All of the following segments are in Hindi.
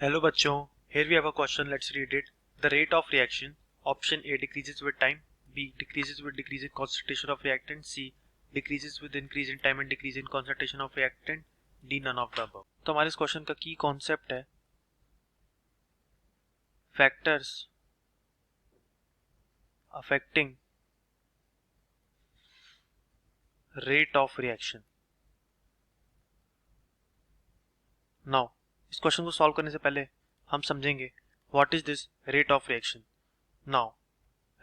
हेलो बच्चों, here we have a question. Let's read it. The rate of reaction, option A, decreases with time, B, decreases with decrease in concentration of reactant, C, decreases with increase in time and decrease in concentration of reactant, D, none of the above. तो हमारे इस क्वेश्चन का की कॉन्सेप्ट है factors affecting rate of reaction. Now इस क्वेश्चन को सॉल्व करने से पहले हम समझेंगे what is this rate of reaction. Now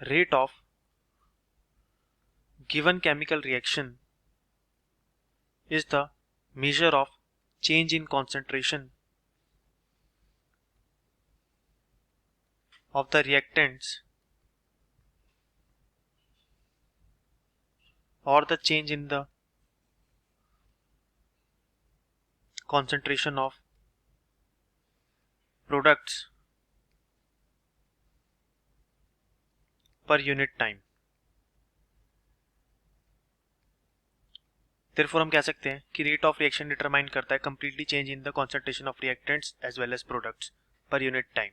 rate of given chemical reaction is the measure of change in concentration of the reactants or the change in the concentration of products per unit time. Therefore हम कह सकते हैं कि रेट ऑफ रिएक्शन डिटरमाइन करता है completely change in the concentration of reactants as well as products per unit time.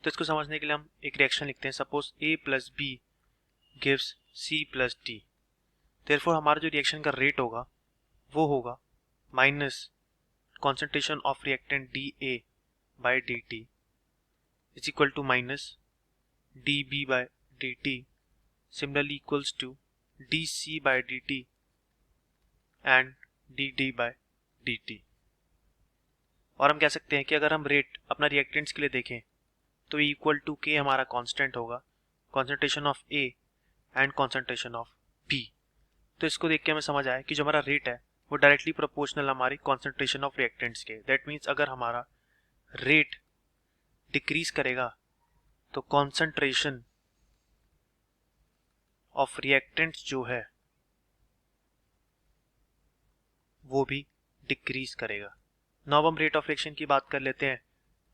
तो इसको समझने के लिए हम एक रिएक्शन लिखते हैं. Suppose A plus B gives C plus D. Therefore हमारा जो रिएक्शन का रेट होगा वो होगा minus concentration of reactant d A by d t is equal to minus d B by d t similarly equals to d C by d t and d D by d t. और हम कह सकते हैं कि अगर हम रेट अपना रिएक्टेंट्स के लिए देखें तो इक्वल टू के हमारा कांस्टेंट होगा, concentration of A and concentration of B. तो इसको देख के हमें समझ आया कि जो हमारा रेट है वो डायरेक्टली प्रोपोर्शनल हमारी कॉन्सेंट्रेशन ऑफ रिएक्टेंट्स के. दैट मीन्स अगर हमारा रेट डिक्रीज करेगा तो कॉन्सेंट्रेशन ऑफ रिएक्टेंट्स जो है वो भी डिक्रीज करेगा. नाउ हम रेट ऑफ रिएक्शन की बात कर लेते हैं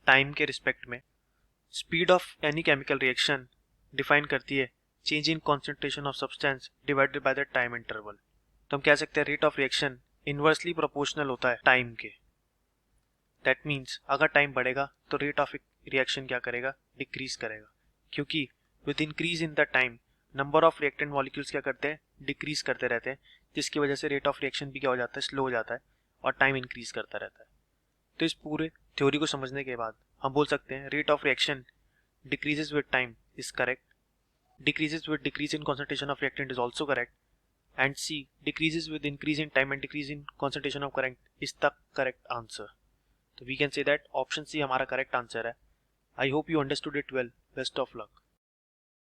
टाइम के रिस्पेक्ट में. Speed of any chemical reaction define करती है change in concentration of substance divided by the time interval. तो हम कह सकते हैं rate of reaction inversely proportional होता है टाइम के. दैट मीन्स अगर टाइम बढ़ेगा तो रेट ऑफ रिएक्शन क्या करेगा, डिक्रीज करेगा, क्योंकि with increase in the time number of reactant molecules क्या करते हैं, डिक्रीज करते रहते हैं, जिसकी वजह से रेट ऑफ रिएक्शन भी क्या हो जाता है, स्लो हो जाता है और टाइम इंक्रीज करता रहता है. तो इस पूरे थ्योरी को समझने के बाद हम बोल सकते हैं rate of reaction decreases with time is correct, decreases with decrease in concentration of reactant is also correct, and C decreases with increase in time and decrease in concentration of current is the correct answer. तो we can say that option C हमारा करेक्ट आंसर है. I hope you understood it well. Best of luck.